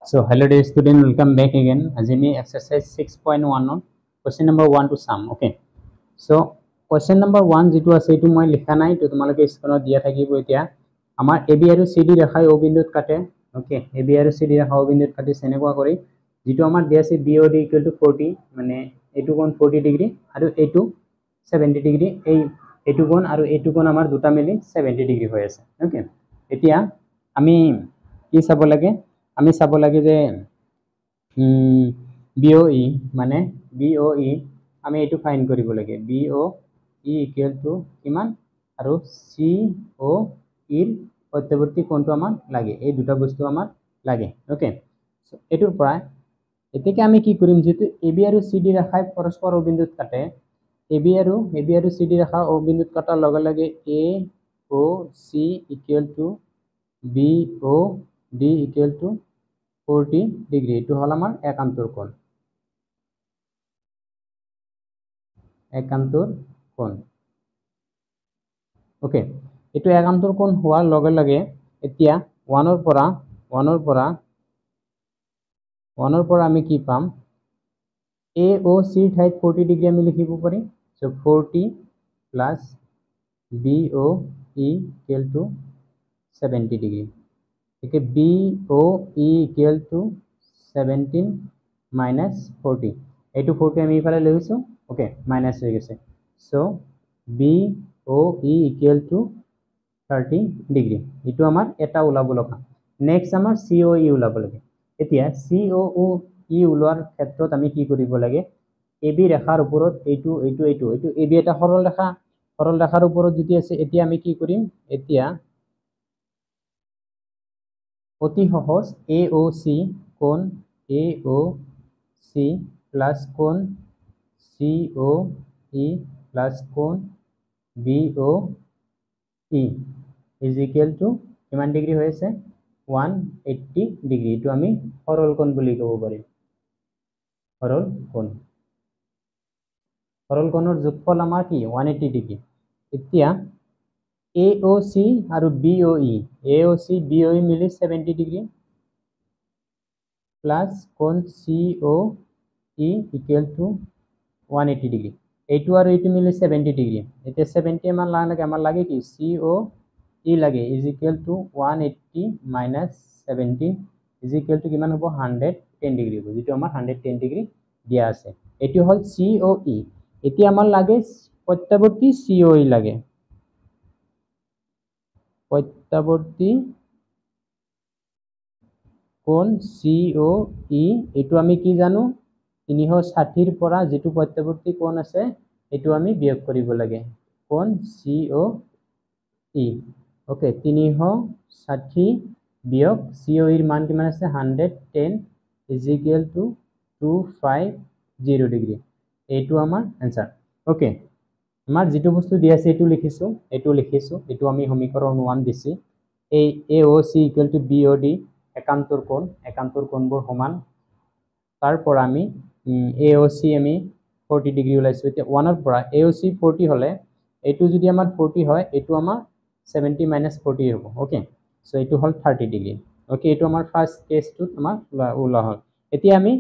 So hello dear student, welcome back again. As in exercise 6.1 on question number 1 to sum. Okay. So question number 1 যেটো আছে এটো মই লিখা নাই তো তোমালোকে স্ক্রিনত দিয়া থাকিব এতিয়া আমাৰ AB আৰু CD ৰেখাই O বিন্দুত কাটে ওকে AB আৰু CD ৰেখা O বিন্দুত কাটে সেনেকুৱা কৰি যেটো আমাৰ দিয়া আছে BOD 40 মানে এটো কোণ 40 ডিগ্ৰী আৰু এটো 70 ডিগ্ৰী এই এটো কোণ আৰু এটো কোণ আমাৰ দুটা মিলি 70 ডিগ্ৰী হৈ আছে ওকে এতিয়া আমি কি চাব লাগে আমি চাব লাগে যে BOE মানে BOE আমি এটো ফাইন্ড কৰিব লাগে BOE ইকুয়াল টু কিমান আৰু COE এৰ মধ্যবৰ্তী কোণটো আমাৰ লাগে এই দুটা বস্তু আমাৰ লাগে ওকে সো এটোৰ পৰা এতেকে আমি কি কৰিম যেটো AB আৰু CD ৰেখাই পৰস্পৰ O বিন্দুত কাটে AB আৰু CD ৰেখা O বিন্দুত কাটাৰ লগে লগে AOC equal to BOD equal to 40 degree এটো হল আমাৰ একান্তৰ কোণ ওকে এটো একান্তৰ কোণ হোৱাৰ লগে লগে এতিয়া 1 ৰ পৰা আমি কি পাম AOC ঠাইত 40 ডিগ্ৰী আমি লিখিব পাৰিম so 40 plus BOE equal to 70 degree একে BOE ইকুয়াল টু 17 minus 40 এইটো 40 আমি ইফালে লৈছো ওকে মাইনাস হৈ গৈছে so BOE equal to 30 degree এটো আমাৰ এটা ওলাব লগা নেক্সট আমাৰ COE ওলাব লাগে এতিয়া COE ওলোৱাৰ ক্ষেত্ৰত আমি কি কৰিব লাগে AB ৰেখাৰ ওপৰত এইটো AB এটা সৰল ৰেখাৰ ওপৰত যদি আছে এতিয়া আমি কি কৰিম এতিয়া অতি সহজ AOC কোণ AOC প্লাস কোণ COE প্লাস কোণ BOE is equal to কিমান ডিগ্ৰী হৈ আছে 180 ডিগ্ৰী এটো আমি সৰল কোণ বুলি ক'ব পাৰিম সৰল কোণৰ যোগফল আমাৰ কি 180 ডিগ্ৰী এতিয়া AOC আৰু BOE AOC BOE মিলি 70 ডিগ্ৰী প্লাস কোণ COE equal to 180 ডিগ্ৰী এইটো আৰু এইটো মিলি 70 ডিগ্ৰী এতিয়া 70 আমাৰ লাগে কি COE লাগে is equal to 180 minus 70 is equal to কিমান হ'ব 110 ডিগ্ৰী হ'ব যেটো আমাৰ 110 ডিগ্ৰী দিয়া আছে এটো হল COE এতিয়া আমাৰ লাগে প্ৰত্যবৰ্তী COE লাগে প্ৰত্যবৰ্তী কোণ COE এটো আমি কি জানো 360 ৰ পৰা যেটো প্ৰত্যবৰ্তী কোণ আছে এটো আমি বিয়োগ কৰিব লাগে কোণ COE ওকে 360 বিয়োগ COE এৰ মান কিমান আছে 110 is equal to 250 ডিগ্ৰী এইটো আমাৰ आंसर ওকে আমাৰ যেটো বস্তু দিয়া আছে এটো লিখিছো এটো আমি সমীকৰণ 1 দিছি এই AOC equal to BOD একান্তৰ কোণবোৰ সমান তাৰ পৰা আমি AOC আমি 40 ডিগ্ৰী ওলাইছো এতিয়া 1 ৰ পৰা AOC 40 হলে এটো যদি আমাৰ 40 হয় এটো আমাৰ 70 minus 40 হ'ব ওকে সো এটো হল 30 ডিগ্ৰী ওকে এটো আমাৰ ফাৰ্স্ট কেসটো আমাৰ ওলা হল এতিয়া আমি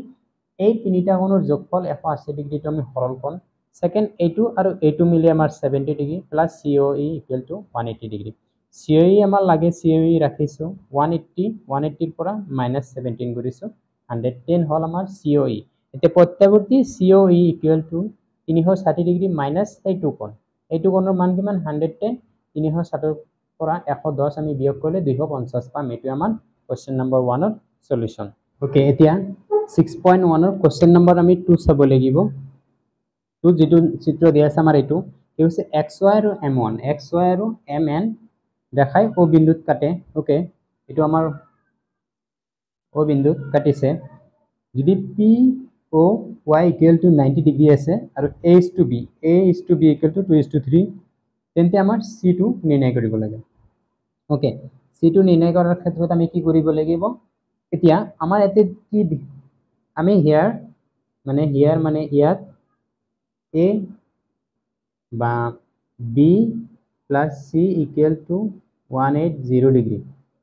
এই তিনিটা কোণৰ যোগফল 180 ডিগ্ৰীটো আমি সৰল কোণ সেকেন্ড এটো আৰু এটো মিলি আমাৰ 70 degree plus COE equal to 180 degree COE আমাৰ লাগে COE ৰাখিছো 180 ৰ পৰা minus 17 কৰিছো 110 হল আমাৰ COE এতিয়া প্ৰত্যবৰ্তী COE equal to 360 degree minus এইটো কোণৰ মান কিমান 110 360 ৰ পৰা 110 আমি বিয়োগ কৰিলে 250 পাম এটো আমাৰ কোশ্চেন নম্বৰ 1 ৰ সলিউশন ওকে এতিয়া 6.1 ৰ কোশ্চেন নম্বৰ আমি 2 চাব লাগিব তো যেটো চিত্ৰ দিয়া আছে আমাৰ এটো হৈছে XY আৰু M1 XY আৰু MN দেখাই O বিন্দুত কাটে ওকে এটো আমাৰ O বিন্দুত কাটিছে যদি POY equal to 90 ডিগ্ৰী আছে আৰু A is to B equal to 2:3 তেন্তে আমাৰ C2 নিৰ্ণয় কৰিব লাগে ওকে C2 নিৰ্ণয় কৰাৰ ক্ষেত্ৰত আমি কি কৰিব লাগিব এতিয়া আমাৰ এতে কি আমি হিয়াৰ মানে ইয়াত A বা B plus C equal to 180 degree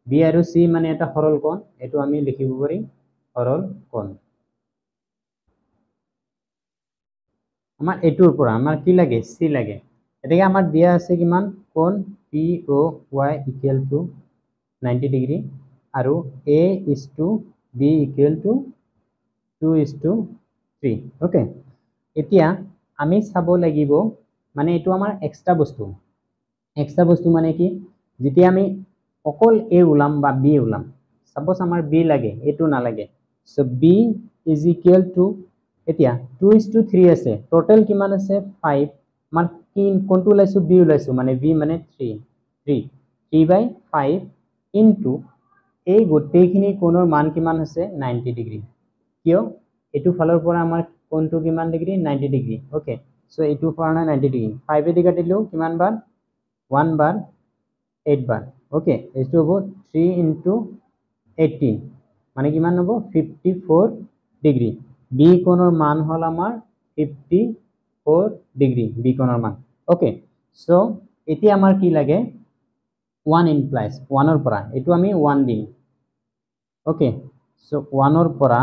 B আৰু C মানে এটা সৰল কোণ এটো আমি লিখিব পাৰি সৰল কোণ আমাৰ এইটোৰ পৰা আমাৰ কি লাগে সি লাগে এটাকে আমাৰ দিয়া আছে কিমান কোণ POY = 90 ডিগ্ৰী আৰু A/B = 2:3 ওকে এতিয়া আমি চাব লাগিব মানে এইটো আমাৰ এক্সট্ৰা বস্তু মানে কি যেতিয়া আমি অকল A ওলাম বা B ওলাম সাপোজ আমাৰ B লাগে এইটো নালাগে সো B = এতিয়া 2:3 আছে টোটাল কিমান আছে 5 মান কি কোনটো ওলাইছো B ওলাইছো মানে B মানে 3/5 ইনটু এই গোটেইখিনি কোণৰ মান কিমান আছে 90 ডিগ্ৰী কিয় এইটো ফালৰ পৰা আমাৰ কোণটো কিমান ডিগ্ৰী 90 ডিগ্ৰী ওকে সো এইটো কাৰণে 90 ডিগ্ৰী 5 এ দি কাটিলো কিমান বাৰ 1 বাৰ 8 বাৰ ওকে এইটো হ'ব 3 * 18 মানে কিমান হ'ব 54 ডিগ্ৰী বি কোণৰ মান হল আমাৰ 54 ডিগ্ৰী বি কোণৰ মান ওকে সো এতিয়া আমাৰ কি লাগে 1 implies 1 ৰ পৰা এইটো আমি 1 দিম ওকে সো 1 ৰ পৰা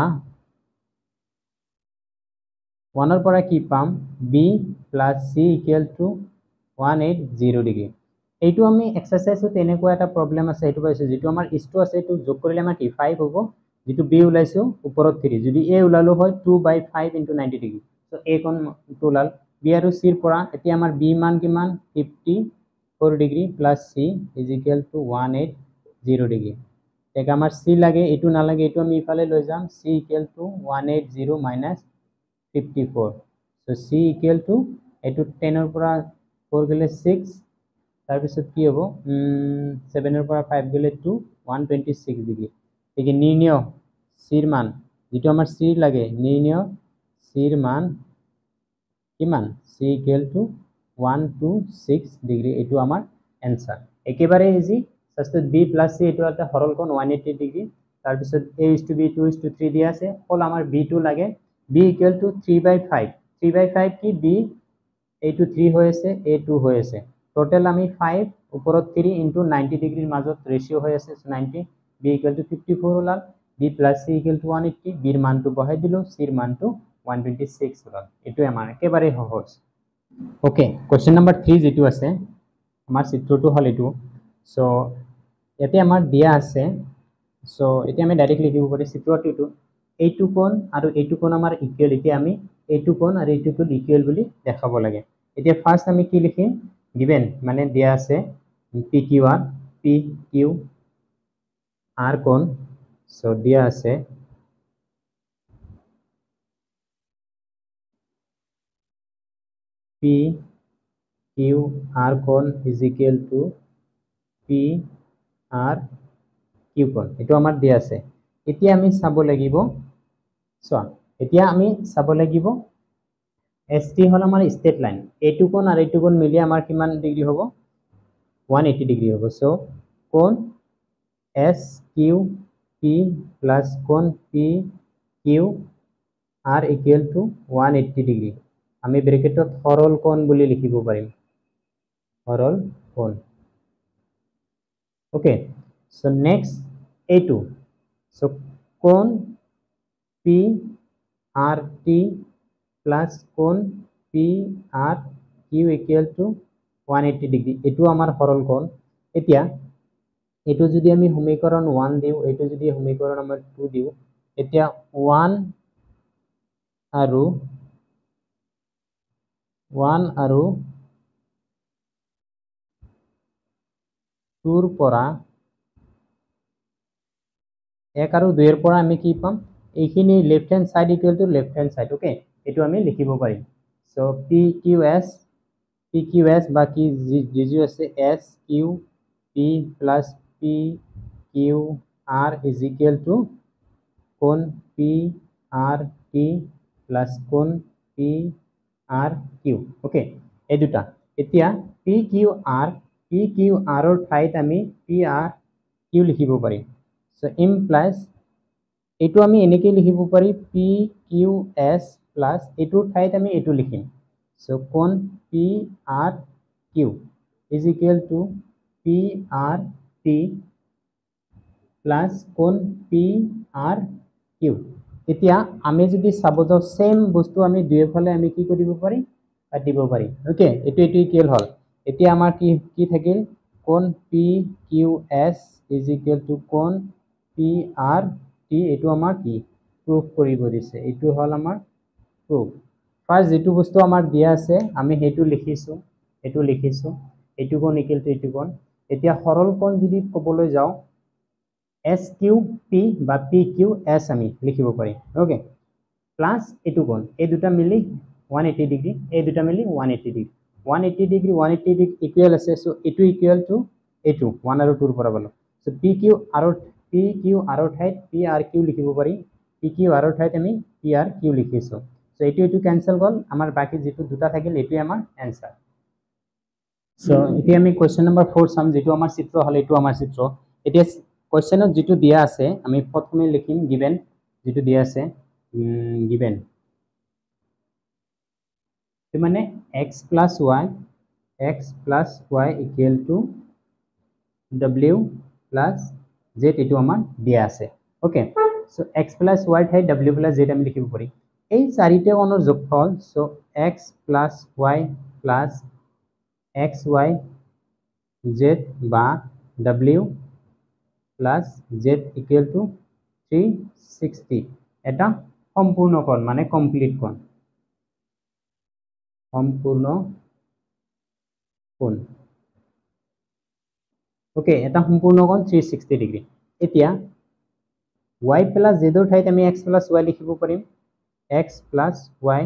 কি পাম B + C = 180 ডিগ্ৰী এইটো আমি এক্সাৰসাইজত এনেকুৱা এটা প্ৰবলেম আছে এইটো পাইছো যেটো আমাৰ ইছটো আছে এইটো যোগ কৰিলে আমাৰ কি 5 হ'ব যেটো B ওলাইছো ওপৰত 3 যদি A ওলালো হয় 2/5 * 90 ডিগ্ৰী সো A কোণ ওলাল B আৰু C ৰ পৰা এতিয়া আমাৰ B মান কিমান 54 ডিগ্ৰী + C = 180 ডিগ্ৰী এতিয়া আমাৰ C লাগে এইটো নালাগে এইটো আমি ইফালে লৈ যাম C = 180 - 54 সো C = এইটো 10 ৰ পৰা 4 গলে 6 তাৰ পিছত কি হ'ব 7 ৰ পৰা 5 গলে 2 126 ডিগ্ৰী একে নিৰ্ণয় C ৰ মান যেটো আমাৰ C লাগে নিৰ্ণয় C ৰ মান কিমান C = 126 ডিগ্ৰী এটো আমাৰ आंसर একেবাৰে ইজি সাবস্টিটিউট B + C এটো এটা সৰল কোণ 180 ডিগ্ৰী তাৰ পিছত A/B 2:3 দিয়া আছে অল আমাৰ B টো লাগে B = 3/5 3/5 কি B এইটো 3 হৈ আছে A2 হৈ আছে টোটাল আমি 5 ওপৰত 3 * 90 ডিগ্ৰীৰ মাজত ৰেশিও হৈ আছে 90 B = 54 ওলাল B + C = 180 B ৰ মানটো বহাই দিলো C ৰ মানটো 126 ওলাল এটো আমাৰ একেবাৰে সহজ ওকে কোশ্চেন নম্বৰ 3 যেটো আছে আমাৰ চিত্ৰটো হল এটো সো ইয়াতে আমাৰ দিয়া আছে সো এতিয়া আমি ডাইৰেক্ট লিখিব পাৰি চিত্ৰটো এইটো কোণ আৰু এইটো কোণ আমাৰ ইকুৱেল এতিয়া আমি এইটো কোণ আৰু এইটো কোণ ইকুৱেল বুলি দেখাব লাগে এতিয়া ফাৰ্স্ট আমি কি লিখিম গিভেন মানে দিয়া আছে PQR কোণ সো দিয়া আছে PQR কোণ = PRQ কোণ এটো আমাৰ দিয়া আছে এতিয়া আমি চাব লাগিব চোৱা এতিয়া আমি চাব লাগিব ST হল আমাৰ স্ট্ৰেট লাইন এইটো কোণ আৰু এইটো কোণ মিলি আমাৰ কিমান ডিগ্ৰী হ'ব 180 ডিগ্ৰী হ'ব সো কোণ SQP + কোণ PQR = 180 ডিগ্ৰী আমি ব্ৰেকেটত সৰল কোণ বুলি লিখিব পাৰিম সৰল কোণ okay so next A2 so কোণ PRT + কোণ PRQ = 180 ডিগ্ৰী এটো আমাৰ সৰল কোণ এতিয়া এটো যদি আমি সমীকৰণ 1 দিও এটো যদি সমীকৰণ আমাৰ 2 দিও এতিয়া 1 আৰু 2 ৰ পৰা 1 আৰু 2 ৰ পৰা আমি কি পাম এইখিনি left hand side = left hand side okay এটো আমি লিখিব পাৰিম সো PQS বাকি যি আছে SQP + PQR = কোণ PRT + কোণ PRQ ওকে এই দুটা এতিয়া PQR ৰ ঠাইত আমি PRQ লিখিব পাৰিম সো implies এটো আমি এনেকে লিখিব পাৰি PQS + এটোৰ ঠাইত আমি এটো লিখিম সো কোণ PRQ = PRT + কোণ PRQ কিউ এতিয়া আমি যদি চাব যাওঁ সেম বস্তু আমি দুইফালে আমি কি কৰিব পাৰি কাটিব পাৰি ওকে এটো ইকুৱেল হল এতিয়া আমাৰ কি থাকিল কোণ P Q S is equal to কোণ পি আৰ টি এটো আমাৰ কি প্ৰুফ কৰিব দিছে এটো হল আমাৰ প্ৰুফ ফাৰ্স্ট যেটো বস্তু আমাৰ দিয়া আছে আমি হেতু লিখিছো এটো কোণ ইকুৱেল টু এটো কোণ এতিয়া সৰল কোণ যদি ক'বলৈ যাওঁ এস কিউ পি বা পি কিউ এস আমি লিখিব পাৰি ওকে প্লাস এটো কোণ এই দুটা মিলি 180 ডিগ্ৰী এই দুটা মিলি 180 ডিগ্ৰী 180 ডিগ্ৰী 180 ডিগ্ৰী ইকুৱেল আছে সো এটো ইকুৱেল টু এটো 1 আৰু 2 ৰ পৰা পালো সো পি কিউ আৰু ঠাইত পি আৰ কিউ লিখিব পাৰি পি কিউ আৰু ঠাইত আমি পি আৰ কিউ লিখিছো সো এটো ক্যান্সেল গল আমাৰ বাকি যেটো দুটা থাকিল এটো আমাৰ आंसर সো এতিয়া আমি কোৱেশ্চন নম্বৰ 4 সাম যেটো আমাৰ চিত্ৰ হল এটো আমাৰ চিত্ৰ এতিয়া কোৱেশ্চনত যেটো দিয়া আছে আমি প্ৰথমে লিখিম গিভেন যেটো দিয়া আছে গিভেন তো মানে x plus y equal to w plus z এটো আমাৰ দিয়া আছে okay so x plus y ঠাই w plus z আমি লিখিব পাৰি এই চাৰিটা কোণৰ যোগফল so x plus y plus xy z বা w plus z equal to 360 এটা সম্পূৰ্ণ কোণ মানে কমপ্লিট কোণ সম্পূৰ্ণ কোণ ওকে এটা সম্পূৰ্ণ কোণ 360 ডিগ্ৰী এতিয়া y plus z ৰ ঠাইত আমি x plus y লিখিব পাৰিম x plus y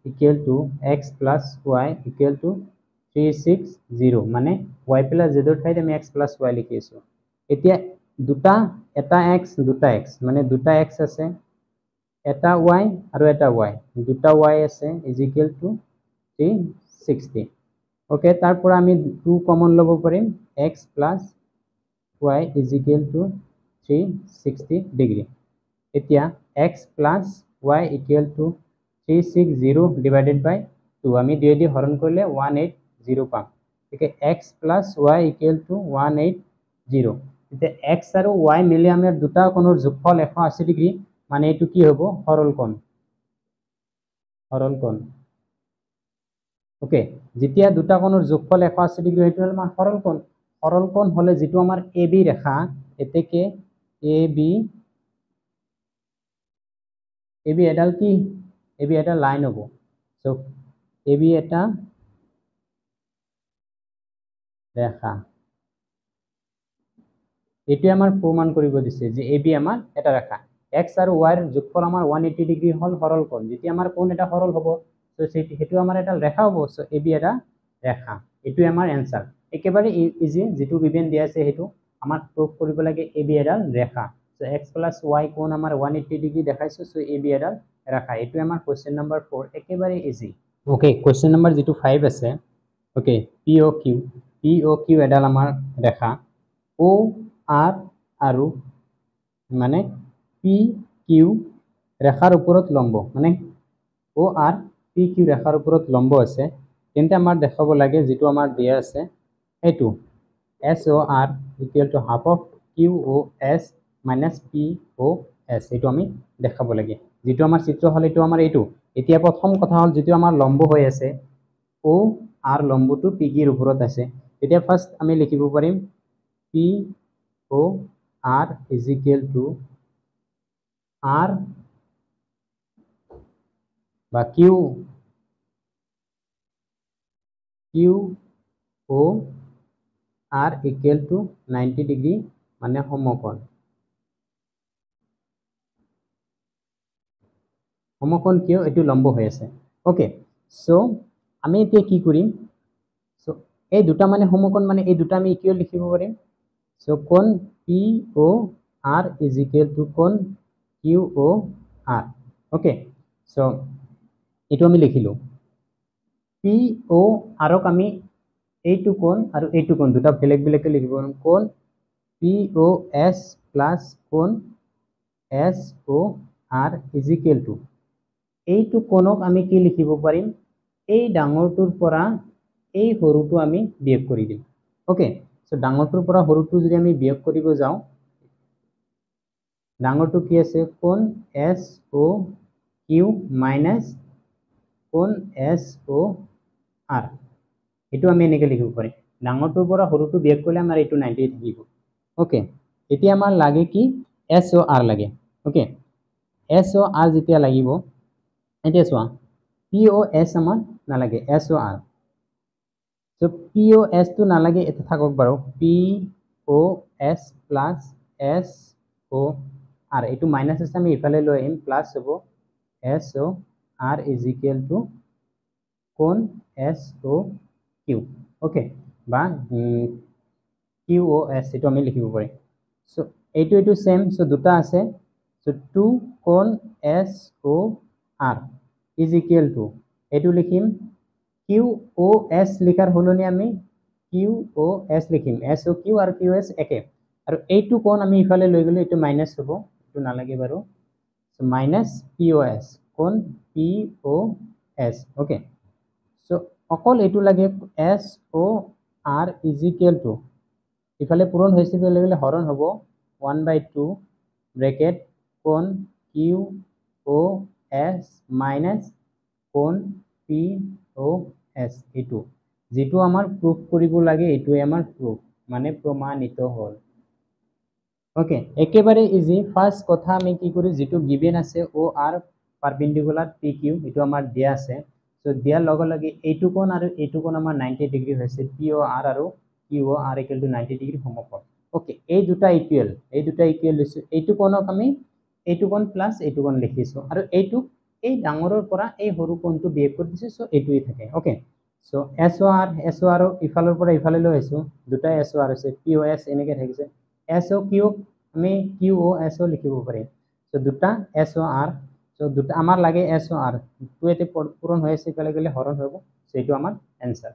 equal to x plus y equal to 360 মানে y plus z ৰ ঠাইত আমি x plus y লিখি আছো এতিয়া দুটা এটা x দুটা x মানে দুটা x আছে এটা y আৰু এটা y দুটা y আছে is equal to 360 ওকে তারপর আমি 2 কমন লব পাৰিম x plus y is equal to 360 degree এতিয়া x plus y equal to 360 divided by 2 আমি 2 দি হৰণ কৰিলে 180 পাম ঠিক x plus y equal to 180 এতিয়া x আৰু y মিলি আমাৰ দুটা কোণৰ যোগফল 180 ডিগ্ৰী মানে এটো কি হ'ব সৰল কোণ ওকে যেতিয়া দুটা কোণৰ যোগফল 180 ডিগ্ৰী হেতু হল আমাৰ সৰল কোণ হলে যেটো আমাৰ AB ৰেখা এতেকে AB এডাল কি AB এটা লাইন হ'ব সো AB এটা ৰেখা এটো আমাৰ প্ৰমাণ কৰিব দিছে যে AB আমাৰ এটা ৰেখা x আৰু y ৰ যোগফল আমাৰ 180 ডিগ্ৰী হল সৰল কোণ যেতিয়া আমাৰ কোণ এটা সৰল হ'ব সো হেতু আমাৰ এটা ৰেখা হ'ব সো AB এটা ৰেখা এটো আমাৰ आंसर একেবাৰে ইজি যেটো গিভেন দিয়া আছে হেতু আমাৰ প্ৰুফ কৰিব লাগে AB এডাল ৰেখা সো x plus y কোণ আমাৰ 180 ডিগ্ৰী দেখাইছো সো AB এডাল ৰেখা এটো আমাৰ কোৱেশ্চন নম্বৰ 4 একেবাৰে ইজি ওকে কোৱেশ্চন নম্বৰ যেটো 5 আছে ওকে POQ এডাল আমাৰ ৰেখা O R আৰু মানে PQ ৰেখাৰ ওপৰত লম্ব মানে O R PQ ৰেখাৰ ওপৰত লম্ব আছে তেন্তে আমাৰ দেখাব লাগে যেটো আমাৰ দিয়া আছে এটো SOR equal to half of QOS minus POS এটো আমি দেখাব লাগে যেটো আমাৰ চিত্ৰ হল এটো আমাৰ এটো এতিয়া প্ৰথম কথা হল যেটো আমাৰ লম্ব হৈ আছে O R লম্বটো PQ ৰ ওপৰত আছে এতিয়া ফাৰ্স্ট আমি লিখিব পাৰিম POR is equal to R বা QOR equal to 90 ডিগ্ৰী মানে সমকোণ কিয় এটো লম্ব হৈ আছে ওকে সো আমি এতিয়া কি কৰিম সো এই দুটা মানে সমকোণ মানে এই দুটা আমি ইকুৱেল লিখিব পাৰিম সো কোণ POR is equal to কোণ QOR ওকে সো এটো আমি লিখিলো POR ক আমি এইটো কোণ আৰু এইটো কোণ দুটা বেলেগ বেলেগকে লিখিব কোণ POS plus কোণ SOR is equal to এইটো কোণক আমি কি লিখিব পাৰিম এই ডাঙৰটোৰ পৰা এই সৰুটো আমি বিয়োগ কৰি দিম ওকে সো ডাঙৰটোৰ পৰা সৰুটো যদি আমি বিয়োগ কৰিব যাওঁ ডাঙৰটো কি আছে কোণ এছ অ' কিউ মাইনাছ কোণ এছ অ' আৰ এইটো আমি এনেকৈ লিখিব পাৰিম ডাঙৰটোৰ পৰা সৰুটো বিয়োগ কৰিলে আমাৰ এইটো 90 থাকিব ওকে এতিয়া আমাৰ লাগে কি এছ অ' আৰ লাগে ওকে এছ অ' আৰ যেতিয়া লাগিব এতিয়া চোৱা পি অ' এছ আমাৰ নালাগে এছ অ' আৰ চ' পি অ' এছটো নালাগে এটা থাকক বাৰু পি অ' এছ প্লাছ এছ অ' আৰ এইটো মাইনাছ আছে আমি ইফালে লৈ আহিম প্লাছ হ'ব S O' R is equal to কোণ এছ অ' কিউ ওকে বা কিউ অ' এছ এইটো আমি লিখিব পাৰিম চ' এইটো চেম চ' দুটা আছে চ' টু কোণ S O' R is equal two এইটো লিখিম কিউ অ' এছ লিখাৰ সলনি আমি কিউ অ' এছ লিখিম এছ অ' কিউ আৰু কিউ এছ একে আৰু এইটো কোণ আমি ইফালে লৈ গ'লে এইটো মাইনাছ হ'ব এইটো নালাগে বাৰু মাইনাছ পি অ' এছ কোণ পি অ' এছ ওকে চ' অকল এইটো লাগে S O' R is equal two ইফালে পূৰণ হৈছে গ'লে হৰণ হ'ব 1/2 ব্ৰেকেট কোণ কিউ অ' এছ মাইনাছ কোণ পি অ' এছ এইটো যিটো আমাৰ প্ৰুফ কৰিব লাগে এইটোৱে আমাৰ প্ৰুফ মানে প্ৰমাণিত হ'ল ওকে একেবাৰে ইজি ফাৰ্ষ্ট কথা আমি কি কৰোঁ যিটো গিভেন আছে অ' আৰ পাৰপেণ্ডিকুলাৰ পি কিউ এইটো আমাৰ দিয়া আছে চ' দিয়াৰ লগে লগে এইটো কোণ আৰু এইটো কোণ আমাৰ 90 ডিগ্ৰী হৈছে পি অ' আৰ আৰু Q O' R equal to 90 degree সমকোণ ওকে এই দুটা ইকুৱেল লৈছোঁ এইটো কোণক আমি এইটো কোণ প্লাছ এইটো কোণ লিখিছোঁ আৰু এইটোক এই ডাঙৰৰ পৰা এই সৰু কোণটো বিয়োগ কৰি দিছোঁ চ' এইটোৱে থাকে ওকে চ' এছ অ' আৰ ইফালৰ পৰা ইফালে লৈ আহিছোঁ দুটাই এছ অ' আৰ হৈছে পি অ' এছ এনেকৈ থাকিছে এছ অ' কিউক আমি কিউ অ' এছ অ' লিখিব পাৰিম চ' দুটা এছ অ' আৰ চ' দুটা আমাৰ লাগে এছ অ' আৰ টু ইয়াতে পূৰণ হৈ আছে ইফালে গ'লে হৰণ হ'ব চ' এইটো আমাৰ এনচাৰ